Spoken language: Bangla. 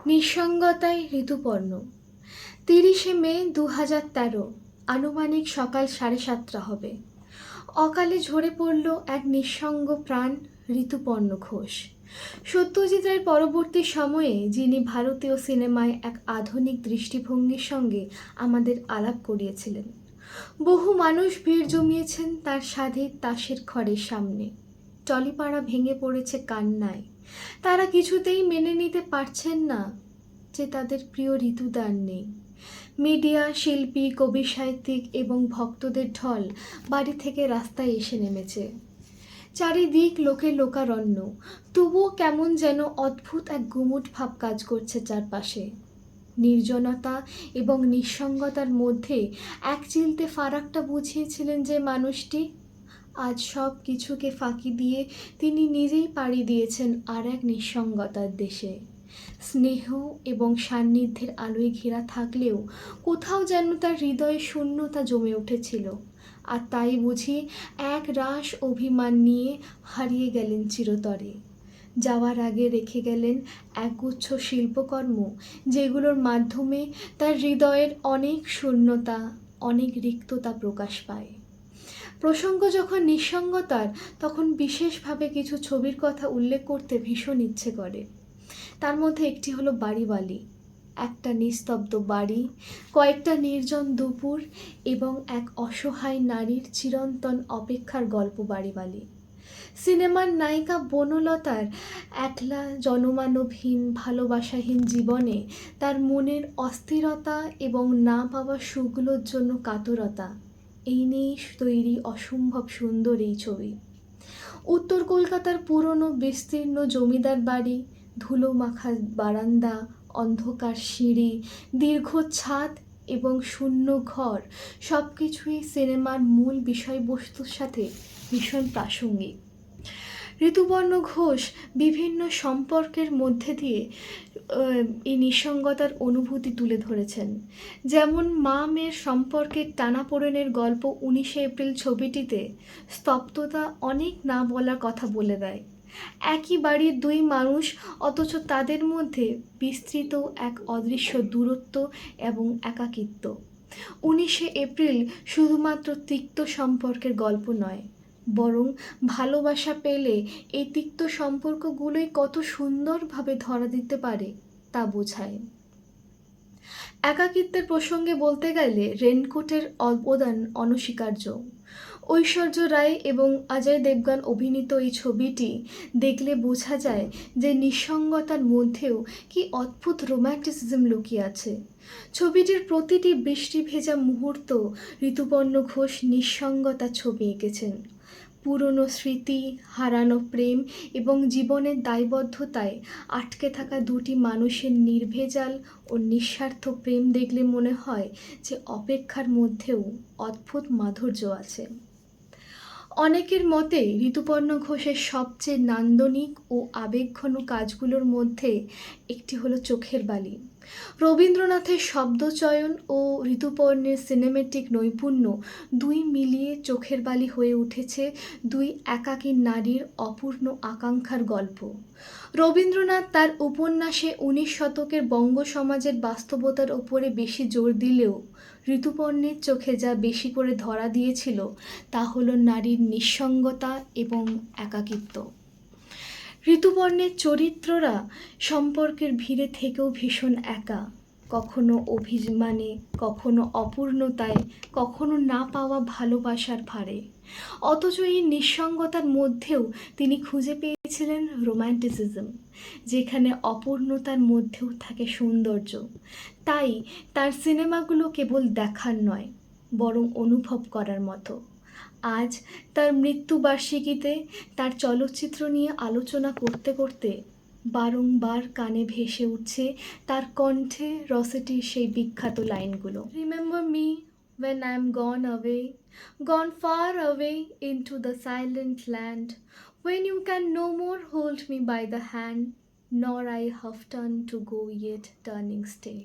নিঃসঙ্গতায় ঋতুপর্ণ। 30শে মে 2013, আনুমানিক সকাল 7:30 হবে। অকালে ঝরে পড়ল এক নিঃসঙ্গ প্রাণ, ঋতুপর্ণ ঘোষ। সত্যজিৎ রায়ের পরবর্তী সময়ে যিনি ভারতীয় সিনেমায় এক আধুনিক দৃষ্টিভঙ্গির সঙ্গে আমাদের আলাপ করিয়েছিলেন। বহু মানুষ ভিড় জমিয়েছেন তার স্বাধীন তাসের ঘরের সামনে। টলিপাড়া ভেঙে পড়েছে কান্নায়। তারা কিছুতেই মেনে নিতে পারছেন না যে তাদের প্রিয় ঋতুদান নেই। মিডিয়া, শিল্পী, কবি, সাহিত্যিক এবং ভক্তদের ঢল বাড়ি থেকে রাস্তায় এসে নেমেছে। চারিদিক লোকে লোকারণ্য, তবুও কেমন যেন অদ্ভুত এক গুমুট ভাব কাজ করছে চারপাশে। নির্জনতা এবং নিঃসঙ্গতার মধ্যে এক চিলতে ফারাকটা বুঝিয়েছিলেন যে মানুষটি, আজ সব কিছুকে ফাঁকি দিয়ে তিনি নিজেই পাড়ি দিয়েছেন আর এক নিঃসঙ্গতার দেশে। স্নেহ এবং সান্নিধ্যের আলোয় ঘেরা থাকলেও কোথাও যেন তার হৃদয়ে শূন্যতা জমে উঠেছিল। আর তাই বুঝি এক রাশ অভিমান নিয়ে হারিয়ে গেলেন চিরতরে। যাওয়ার আগে রেখে গেলেন একগুচ্ছ শিল্পকর্ম, যেগুলোর মাধ্যমে তার হৃদয়ের অনেক শূন্যতা, অনেক রিক্ততা প্রকাশ পায়। প্রসঙ্গ যখন নিঃসঙ্গতার, তখন বিশেষভাবে কিছু ছবির কথা উল্লেখ করতে ভীষণ ইচ্ছে করে। তার মধ্যে একটি হলো বাড়িওয়ালি। একটা নিস্তব্ধ বাড়ি, কয়েকটা নির্জন দুপুর এবং এক অসহায় নারীর চিরন্তন অপেক্ষার গল্প বাড়িওয়ালি। সিনেমার নায়িকা বনলতার একলা জনমানবহীন ভালোবাসাহীন জীবনে তার মনের অস্থিরতা এবং না পাওয়া সুখগুলোর জন্য কাতরতা, এই নিয়েই তৈরি অসম্ভব সুন্দর এই ছবি। উত্তর কলকাতার পুরনো বিস্তীর্ণ জমিদার বাড়ি, ধুলো মাখা বারান্দা, অন্ধকার সিঁড়ি, দীর্ঘ ছাদ এবং শূন্য ঘর, সব কিছুই সিনেমার মূল বিষয়বস্তুর সাথে ভীষণ প্রাসঙ্গিক। ঋতুপর্ণ ঘোষ বিভিন্ন সম্পর্কের মধ্যে দিয়ে এই নিঃসঙ্গতার অনুভূতি তুলে ধরেছেন। যেমন মা মেয়ের সম্পর্কের টানাপোড়েনের গল্প 19 এপ্রিল ছবিটিতে স্তব্ধতা অনেক না বলার কথা বলে দেয়। একই বাড়ির দুই মানুষ, অথচ তাদের মধ্যে বিস্তৃত এক অদৃশ্য দূরত্ব এবং একাকিত্ব। 19 এপ্রিল শুধুমাত্র তিক্ত সম্পর্কের গল্প নয়, বরং ভালোবাসা পেলে এই তিক্ত সম্পর্কগুলোই কত সুন্দরভাবে ধরা দিতে পারে তা বোঝায়। একাকিত্বের প্রসঙ্গে বলতে গেলে রেনকোটের অবদান অনস্বীকার্য। ঐশ্বর্য রায় এবং অজয় দেবগন অভিনীত এই ছবিটি দেখলে বোঝা যায় যে নিঃসঙ্গতার মধ্যেও কি অদ্ভুত রোম্যান্টিসিজম লুকিয়ে আছে। ছবিটির প্রতিটি বৃষ্টি ভেজা মুহূর্ত ঋতুপর্ণ ঘোষ নিঃসঙ্গতার ছবি এঁকেছেন। পুরনো স্মৃতি, হারানো প্রেম এবং জীবনের দায়বদ্ধতায় আটকে থাকা দুটি মানুষের নির্ভেজাল ও নিঃস্বার্থ প্রেম দেখলে মনে হয় যে অপেক্ষার মধ্যেও অদ্ভুত মাধুর্য আছে। অনেকের মতে ঋতুপর্ণ ঘোষের সবচেয়ে নান্দনিক ও আবেগঘন কাজগুলোর মধ্যে একটি হলো চোখের বালি। রবীন্দ্রনাথের শব্দচয়ন ও ঋতুপর্ণের সিনেমেটিক নৈপুণ্য দুই মিলিয়ে চোখের বালি হয়ে উঠেছে দুই একাকী নারীর অপূর্ণ আকাঙ্ক্ষার গল্প। রবীন্দ্রনাথ তার উপন্যাসে 19 শতকের বঙ্গ সমাজের বাস্তবতার ওপরে বেশি জোর দিলেও ঋতুপর্ণের চোখে যা বেশি করে ধরা দিয়েছিল তা হলো নারীর নিঃসঙ্গতা এবং একাকিত্ব। ঋতুপর্ণের চরিত্ররা সম্পর্কের ভিড়ে থেকেও ভীষণ একা, কখনো অভিমানে, কখনো অপূর্ণতায়, কখনো না পাওয়া ভালোবাসার ভারে। অথচ এই নিঃসঙ্গতার মধ্যেও তিনি খুঁজে পেয়েছিলেন রোম্যান্টিসিজম, যেখানে অপূর্ণতার মধ্যেও থাকে সৌন্দর্য। তাই তার সিনেমাগুলো কেবল দেখার নয়, বরং অনুভব করার মতো। আজ তার মৃত্যুবার্ষিকীতে তার চলচ্চিত্র নিয়ে আলোচনা করতে করতে বারংবার কানে ভেসে উঠছে তার কণ্ঠে রসেটির সেই বিখ্যাত লাইনগুলো। Remember me when I'm gone away, gone far away into the silent land, when you can no more hold me by the hand, nor I have turned to go yet turning stay.